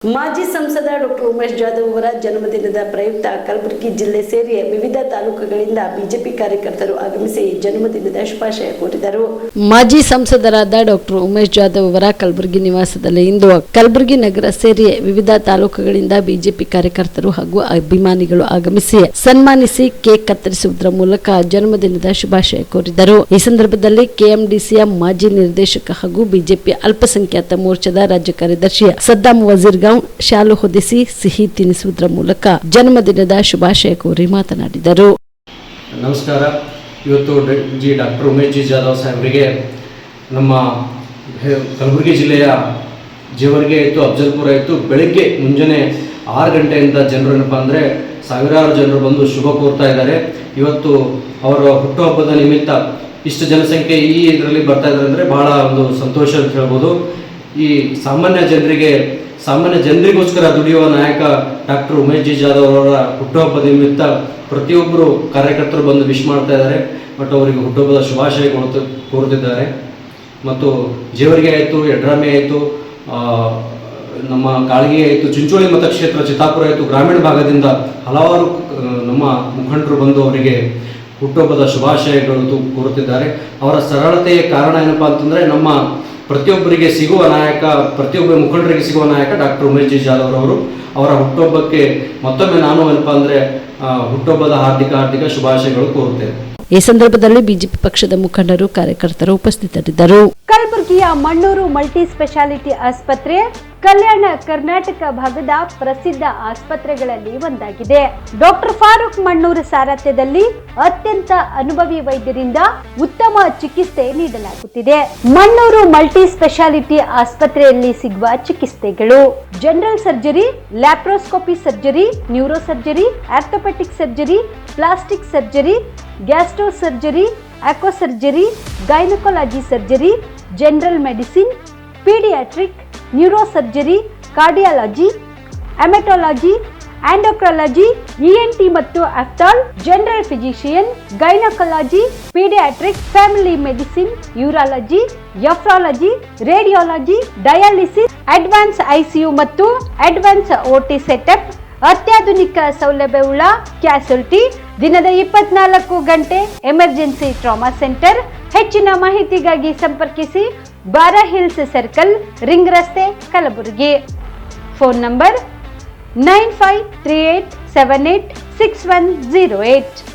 ಮಾಜಿ ಸಂಸದ ಡಾಕ್ಟರ್ ಉಮೇಶ್ ಜಾಧವ್ ಅವರ ಜನ್ಮದಿನದ ಪ್ರಯುಕ್ತ ಕಲಬುರಗಿ ಜಿಲ್ಲೆ ಸೇರಿ ವಿವಿಧ ತಾಲೂಕುಗಳಿಂದ ಬಿಜೆಪಿ ಕಾರ್ಯಕರ್ತರು ಆಗಮಿಸಿ ಜನ್ಮದಿನದ ಶುಭಾಶಯ ಕೋರಿದರು. ಮಾಜಿ ಸಂಸದರಾದ ಡಾಕ್ಟರ್ ಉಮೇಶ್ ಜಾಧವ್ ಅವರ ಕಲಬುರಗಿ ನಿವಾಸದಲ್ಲಿ ಇಂದು ಕಲಬುರಗಿ ನಗರ ಸೇರಿ ವಿವಿಧ ತಾಲೂಕುಗಳಿಂದ ಬಿಜೆಪಿ ಕಾರ್ಯಕರ್ತರು ಹಾಗೂ ಅಭಿಮಾನಿಗಳು ಆಗಮಿಸಿ ಸನ್ಮಾನಿಸಿ ಕೇಕ್ ಕತ್ತರಿಸುವುದರ ಮೂಲಕ ಜನ್ಮದಿನದ ಶುಭಾಶಯ ಕೋರಿದರು. ಈ ಸಂದರ್ಭದಲ್ಲಿ ಕೆಎಂಡಿಸಿಯ ಮಾಜಿ ನಿರ್ದೇಶಕ ಹಾಗೂ ಬಿಜೆಪಿ ಅಲ್ಪಸಂಖ್ಯಾತ ಮೋರ್ಚಾದ ರಾಜ್ಯ ಕಾರ್ಯದರ್ಶಿ ಸದ್ದಾಂ ವಜೀರ್ ಶಾಲು ಹೊದಿಸಿ ಸಿಹಿ ತಿನ್ನಿಸುವುದರ ಮೂಲಕ ಜನ್ಮದಿನದ ಶುಭಾಶಯ ಕೋರಿ ಮಾತನಾಡಿದರು. ನಮಸ್ಕಾರ. ಇವತ್ತು ಡಾಕ್ಟರ್ ಉಮೇಶ್ ಜಿ ಜಾಧವ್ ಸಾಹೇಬರಿಗೆ ನಮ್ಮ ಕಲಬುರಗಿ ಜಿಲ್ಲೆಯ ಜೇವರ್ಗೆ ಆಯಿತು, ಅಫಜಲ್ಪುರ ಆಯಿತು, ಬೆಳಗ್ಗೆ ಮುಂಜಾನೆ 6 ಗಂಟೆಯಿಂದ ಜನರು ಏನಪ್ಪ ಅಂದರೆ ಸಾವಿರಾರು ಜನರು ಬಂದು ಶುಭ ಕೋರ್ತಾ ಇದ್ದಾರೆ. ಇವತ್ತು ಅವರ ಹುಟ್ಟುಹಬ್ಬದ ನಿಮಿತ್ತ ಇಷ್ಟು ಜನಸಂಖ್ಯೆ ಈ ಇದರಲ್ಲಿ ಬರ್ತಾ ಇದ್ದಾರೆ ಅಂದರೆ ಬಹಳ ಒಂದು ಸಂತೋಷ ಅಂತ ಹೇಳ್ಬೋದು. ಈ ಸಾಮಾನ್ಯ ಜನರಿಗೋಸ್ಕರ ದುಡಿಯುವ ನಾಯಕ ಡಾಕ್ಟರ್ ಉಮೇಶ್ ಜಿ ಜಾಧವ್ ಅವರ ಹುಟ್ಟುಹಬ್ಬದ ನಿಮಿತ್ತ ಪ್ರತಿಯೊಬ್ಬರು ಕಾರ್ಯಕರ್ತರು ಬಂದು ವಿಶ್ ಮಾಡ್ತಾ ಇದ್ದಾರೆ ಮತ್ತು ಅವರಿಗೆ ಹುಟ್ಟುಹಬ್ಬದ ಶುಭಾಶಯ ಕೋರುತ್ತಿದ್ದಾರೆ. ಮತ್ತು ಜೇವರ್ಗೆ ಆಯಿತು, ಯಡ್ರಾಮಿ ಆಯಿತು, ನಮ್ಮ ಕಾಳಗಿ ಆಯಿತು, ಚಿಂಚೋಳಿ ಮತಕ್ಷೇತ್ರ, ಚಿತ್ತಾಪುರ ಆಯಿತು, ಗ್ರಾಮೀಣ ಭಾಗದಿಂದ ಹಲವಾರು ನಮ್ಮ ಮುಖಂಡರು ಬಂದು ಅವರಿಗೆ ಹುಟ್ಟುಹಬ್ಬದ ಶುಭಾಶಯಗಳು ಕೋರುತ್ತಿದ್ದಾರೆ. ಅವರ ಸರಳತೆಯ ಕಾರಣ ಏನಪ್ಪಾ ಅಂತಂದರೆ ನಮ್ಮ ಪ್ರತಿಯೊಬ್ಬರಿಗೆ ಸಿಗುವ ನಾಯಕ, ಪ್ರತಿಯೊಬ್ಬ ಮುಖಂಡರಿಗೆ ಸಿಗುವ ನಾಯಕ ಡಾಕ್ಟರ್ ಉಮೇಶ್ ಜಿ ಜಾಧವ್ ಅವರು. ಅವರ ಹುಟ್ಟುಹಬ್ಬಕ್ಕೆ ಮತ್ತೊಮ್ಮೆ ನಾನು ಏನಪ್ಪಾ ಅಂದರೆ ಹುಟ್ಟುಹಬ್ಬದ ಹಾರ್ದಿಕ ಶುಭಾಶಯಗಳು ಕೋರುತ್ತೇನೆ. ಈ ಸಂದರ್ಭದಲ್ಲಿ ಬಿಜೆಪಿ ಪಕ್ಷದ ಮುಖಂಡರು, ಕಾರ್ಯಕರ್ತರು ಉಪಸ್ಥಿತರಿದ್ದರು. ಕಲಬುರಗಿಯ ಮಣ್ಣೂರು ಮಲ್ಟಿ ಸ್ಪೆಷಾಲಿಟಿ ಆಸ್ಪತ್ರೆ ಕಲ್ಯಾಣ ಕರ್ನಾಟಕ ಭಾಗದ ಪ್ರಸಿದ್ಧ ಆಸ್ಪತ್ರೆಗಳಲ್ಲಿ ಒಂದಾಗಿದೆ. ಡಾಕ್ಟರ್ ಫಾರೂಕ್ ಮಣ್ಣೂರು ಸಾರಥ್ಯದಲ್ಲಿ ಅತ್ಯಂತ ಅನುಭವಿ ವೈದ್ಯರಿಂದ ಉತ್ತಮ ಚಿಕಿತ್ಸೆ ನೀಡಲಾಗುತ್ತಿದೆ. ಮಣ್ಣೂರು ಮಲ್ಟಿ ಸ್ಪೆಷಾಲಿಟಿ ಆಸ್ಪತ್ರೆಯಲ್ಲಿ ಸಿಗುವ ಚಿಕಿತ್ಸೆಗಳು: general surgery, laparoscopy surgery, neuro surgery, orthopaedic surgery, plastic surgery, gastro surgery, aqua surgery, gynaecology surgery, general medicine, paediatric, neuro surgery, cardiology, haematology, endocrinology, ENT ಮತ್ತು ophthal, general physician, gynaecology, paediatric, family medicine, urology, nephrology, radiology, dialysis, advance ICU ಮತ್ತು advance OT setup, ಅತ್ಯಾಧುನಿಕ ಸೌಲಭ್ಯವುಳ್ಳ ಕ್ಯಾಸುಲಿಟಿ, ದಿನದ 24 ಗಂಟೆ emergency trauma centre. ಹೆಚ್ಚಿನ ಮಾಹಿತಿಗಾಗಿ ಸಂಪರ್ಕಿಸಿ ಬಾರಾ hills circle, ring ರಸ್ತೆ, ಕಲಬುರಗಿ. Phone number 9538786108.